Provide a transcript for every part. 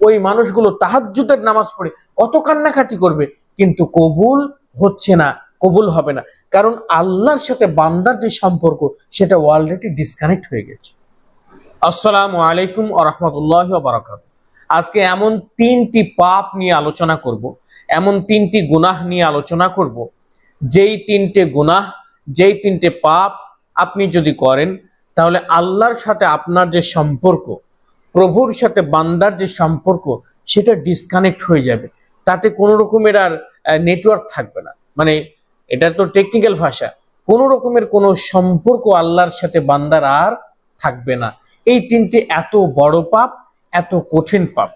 ওই মানুষগুলো তাহাজ্জুদের নামাজ পড়ে কত কান্নাকাটি করবে, কিন্তু কবুল হচ্ছে না, কবুল হবে না, কারণ আল্লাহর সাথে বান্দার যে সম্পর্ক সেটা অলরেডি ডিসকানেক্ট হয়ে গেছে। আসসালামু আলাইকুম ওয়া রাহমাতুল্লাহি ওয়া বারাকাতুহু। আজকে এমন 3টি পাপ নিয়ে আলোচনা করব, এমন 3টি গুনাহ নিয়ে আলোচনা করব, যেই 3টে গুনাহ, যেই 3টে পাপ আপনি যদি করেন তাহলে আল্লাহর সাথে আপনার যে সম্পর্ক, প্রভুর সাথে বান্দার যে সম্পর্ক সেটা ডিসকানেক্ট হয়ে যাবে। তাতে কোনো রকমের আর নেটওয়ার্ক থাকবে না, মানে এটা তো টেকনিক্যাল ভাষা, কোনো রকমের কোনো সম্পর্ক আল্লাহর সাথে বান্দার আর থাকবে না। এই 3টে এত বড় পাপ, এত কঠিন পাপ।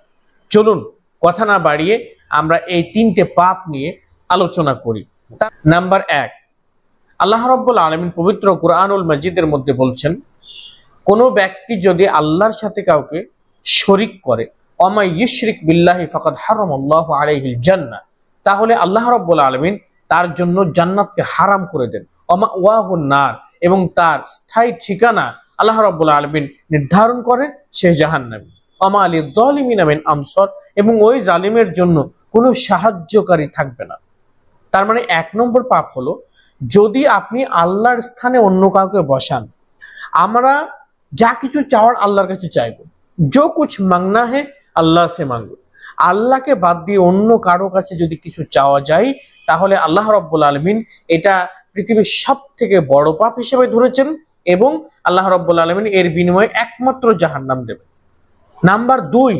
চলুন কথা না বাড়িয়ে আমরা এই 3টে পাপ নিয়ে আলোচনা করি। নাম্বার 1, আল্লাহ রাব্বুল আলামিন পবিত্র কুরআনুল মাজিদের মধ্যে বলছেন, কোনো ব্যক্তি যদি আল্লাহর সাথে কাউকে শরীক করে, ওমা ইউশরিক বিল্লাহি ফাকাদ হারামাল্লাহু আলাইহিল জান্নাহ, তাহলে আল্লাহ রাব্বুল আলামিন তার জন্য জান্নাতকে হারাম করে দেন। ওমা ওয়াহুন নার, এবং তার স্থায়ী ঠিকানা আল্লাহ রাব্বুল আলামিন নির্ধারণ করেন সে জাহান্নামী। ওমা লিয-যালিমিনা মিন আনসার, এবং ওই জালিমের জন্য কোনো সাহায্যকারী থাকবে না। তার মানে 1 নম্বর পাপ হলো, যদি আপনি আল্লাহর স্থানে অন্য কাউকে বসান। আমরা যা কিছু চাওয়ার আল্লাহর কাছে চাইবো, जो कुछ मांगना है আল্লাহ সে মাঙ্গো। আল্লাহকে বাদ দিয়ে অন্য কারো কাছে যদি কিছু চাওয়া যায় তাহলে আল্লাহ রাব্বুল আলামিন এটা পৃথিবীর সবথেকে বড় পাপ হিসেবে ধরেছেন, এবং আল্লাহ রাব্বুল আলামিন এর বিনিময়ে একমাত্র জাহান্নাম দেবেন। নাম্বার 2,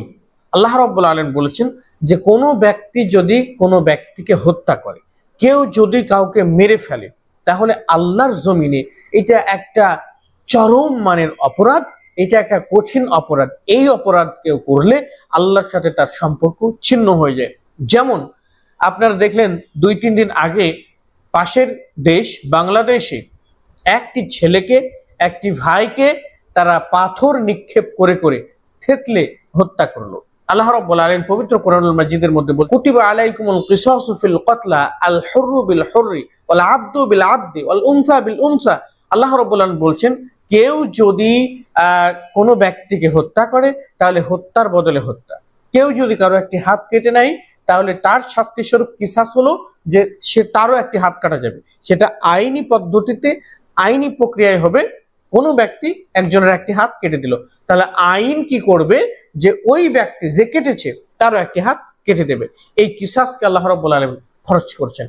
আল্লাহ রাব্বুল আলামিন বলেছেন যে কোনো ব্যক্তি যদি কোনো ব্যক্তিকে হত্যা করে, কেউ যদি কাউকে মেরে ফেলে, তাহলে আল্লাহর জমিনে এটা একটা চরম মানের অপরাধ, এটা একটা কঠিন অপরাধ। এই অপরাধ কেউ করলে আল্লাহর সাথে তার সম্পর্ক ছিন্ন হয়ে যায়। যেমন আপনারা দেখলেন 2-3 দিন আগে পাশের দেশ বাংলাদেশে একটি ছেলেকে, একটি ভাইকে তারা পাথর নিক্ষেপ করে করে থেতলে হত্যা করলো। আল্লাহ রাব্বুল আলামিন পবিত্র কোরআনুল মাজিদের মধ্যে বলেন, কুতিবা আলাইকুমুল কিসাসু ফিল কতলা আল হুররু বিল হুররি ওয়াল আবদু বিল আবদি ওয়াল উনসা বিল উনসা। আল্লাহ রাব্বুল আলামিন বলছেন, কেউ যদি কোনো ব্যক্তিকে হত্যা করে তাহলে হত্যার বদলে হত্যা, কেউ যদি কারো একটি হাত কেটে নেয় তাহলে তার শাস্তি স্বরূপ কিসাস হলো যে সে তারও একটি হাত কাটা যাবে। সেটা আইনি পদ্ধতিতে, আইনি প্রক্রিয়ায় হবে। কোনো ব্যক্তি একজনের একটি হাত কেটে দিল, তাহলে আইন কি করবে যে ওই ব্যক্তি যে কেটেছে তারও একটি হাত কেটে দেবে। এই কিসাসকে আল্লাহ রাব্বুল আলামিন খরচ করছেন।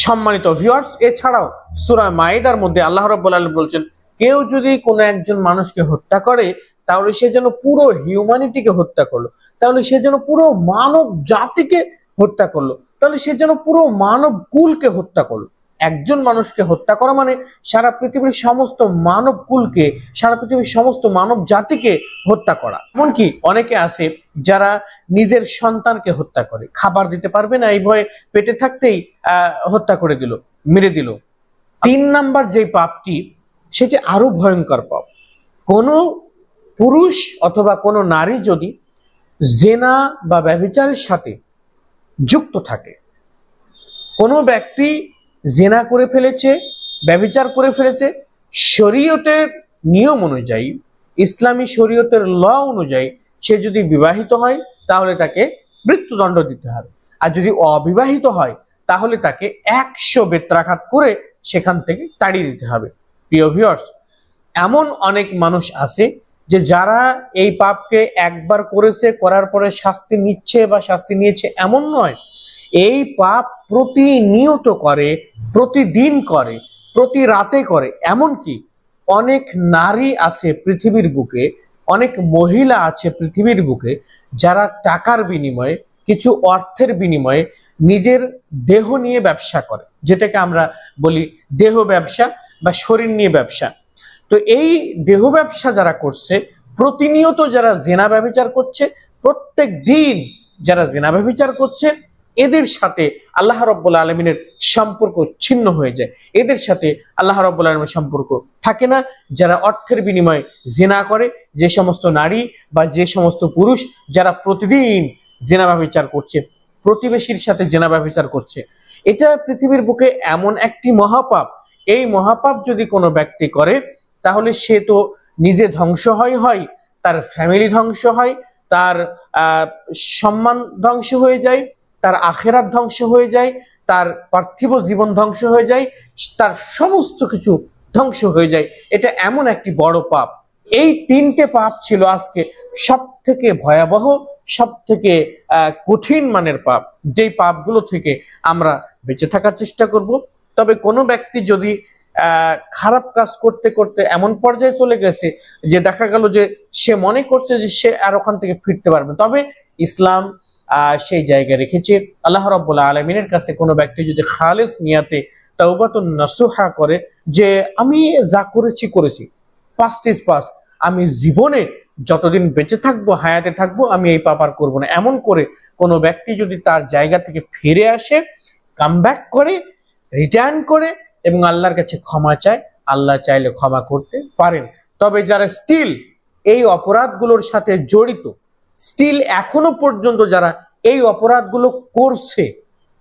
সম্মানিত ভিউয়ার্স, এছাড়াও সূরা মাইদার মধ্যে আল্লাহ রাব্বুল আলামিন বলছেন, কেউ যদি কোনো একজন মানুষকে হত্যা করে তাহলে সে যেন পুরো হিউম্যানিটিকে হত্যা করলো, তাহলে সে যেন পুরো মানব জাতিকে হত্যা করলো, তাহলে সে যেন পুরো মানব কুলকে হত্যা করলো। একজন মানুষকে হত্যা করা মানে সারা পৃথিবীর সমস্ত মানব কুলকে, সারা পৃথিবীর সমস্ত মানব জাতিকে হত্যা করা। এমনকি অনেকে আছে যারা নিজের সন্তানকে হত্যা করে, খাবার দিতে পারবে না এই ভয়ে পেটে থাকতেই হত্যা করে দিল, মেরে দিল। 3 নাম্বার যে পাপটি, সেটি আরো ভয়ঙ্কর পাপ। কোনো পুরুষ অথবা কোনো নারী যদি জেনা বা ব্যভিচারের সাথে যুক্ত থাকে, কোনো ব্যক্তি জেনা করে ফেলেছে, ব্যভিচার করে ফেলেছে, শরীয়তের নিয়ম অনুযায়ী, ইসলামী শরীয়তের ল অনুযায়ী সে যদি বিবাহিত হয় তাহলে তাকে মৃত্যুদণ্ড দিতে হবে, আর যদি অবিবাহিত হয় তাহলে তাকে 100 বেত্রাঘাত করে সেখান থেকে তাড়িয়ে দিতে হবে। প্রিয় ভিউয়ার্স, এমন অনেক মানুষ আছে যে যারা এই পাপকে একবার করেছে, করার পরে শাস্তি নিচ্ছে বা শাস্তি নিয়েছে এমন নয়, এই পাপ প্রতিনিয়ত করে, প্রতিদিন করে, প্রতি রাতে করে। এমনকি অনেক নারী আছে পৃথিবীর বুকে, অনেক মহিলা আছে পৃথিবীর বুকে যারা টাকার বিনিময়ে, কিছু অর্থের বিনিময়ে নিজের দেহ নিয়ে ব্যবসা করে, যেটাকে আমরা বলি দেহ ব্যবসা বা শরীর নিয়ে ব্যবসা। তো এই দেহ ব্যবসা যারা করছে, প্রতিনিয়ত যারা জিনা ব্যভিচার করছে, প্রত্যেক দিন যারা জিনা ব্যভিচার করছে, এদের সাথে আল্লাহ রাব্বুল আলামিনের সম্পর্ক ছিন্ন হয়ে যায়, এদের সাথে আল্লাহ রাব্বুল আলামিনের সম্পর্ক থাকে না। যারা অর্থের বিনিময়ে জিনা করে, যে সমস্ত নারী বা যে সমস্ত পুরুষ যারা প্রতিদিন জিনা ব্যভিচার করছে, প্রতিবেশীর সাথে জিনা ব্যভিচার করছে, এটা পৃথিবীর বুকে এমন একটি মহাপাপ। এই মহাপাপ যদি কোনো ব্যক্তি করে তাহলে সে তো নিজে ধ্বংস হয়, তার ফ্যামিলি ধ্বংস হয়, তার সম্মান ধ্বংস হয়ে যায়, তার আখেরাত ধ্বংস হয়ে যায়, তার পার্থিব জীবন ধ্বংস হয়ে যায়, তার সমস্ত কিছু ধ্বংস হয়ে যায়। এটা এমন একটি বড় পাপ। এই তিনটে পাপ ছিল আজকে সব থেকে ভয়াবহ, সব থেকে কঠিন মানের পাপ, যেই পাপগুলো থেকে আমরা বেঁচে থাকার চেষ্টা করব। তবে কোনো ব্যক্তি যদি খারাপ কাজ করতে করতে এমন পর্যায়ে চলে গেছে যে দেখা গেল যে সে মনে করছে যে সে আর ওখান থেকে ফিরতে পারবে, তবে ইসলাম সেই জায়গায় রেখেছে। আল্লাহ রাব্বুল আলামিনের কাছে কোনো ব্যক্তি যদি খালেস নিয়াতে তাওবাতুন নাসুহা করে যে আমি যা করেছি করেছি, পাস্ট ইজ পাস্ট, আমি জীবনে যতদিন বেঁচে থাকবো, হায়াতে থাকবো, আমি এই পাপ আর করবো না, এমন করে কোনো ব্যক্তি যদি তার জায়গা থেকে ফিরে আসে, কামব্যাক করে, রিটার্ন করে এবং আল্লাহর কাছে ক্ষমা চায়, আল্লাহ চাইলে ক্ষমা করতে পারেন। তবে যারা স্টিল এই অপরাধগুলোর সাথে জড়িত, স্টিল এখনো পর্যন্ত যারা এই অপরাধগুলো করছে,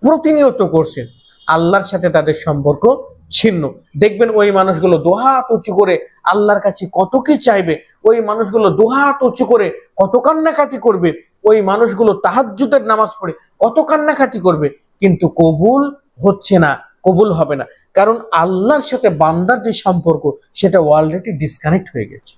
প্রতিনিয়ত করছে, আল্লাহর সাথে তাদের সম্পর্ক ছিন্ন। দেখবেন ওই মানুষগুলো দুহাত উঁচু করে আল্লাহর কাছে কত কি চাইবে, ওই মানুষগুলো দুহাত উঁচু করে কত কান্নাকাটি করবে, ওই মানুষগুলো তাহাজ্জুদের নামাজ পড়ে কত কান্নাকাটি করবে, কিন্তু কবুল হচ্ছে না, কবুল হবে না। কারণ আল্লাহর সাথে বান্দার যে সম্পর্ক সেটা অলরেডি ডিসকানেক্ট হয়ে গেছে।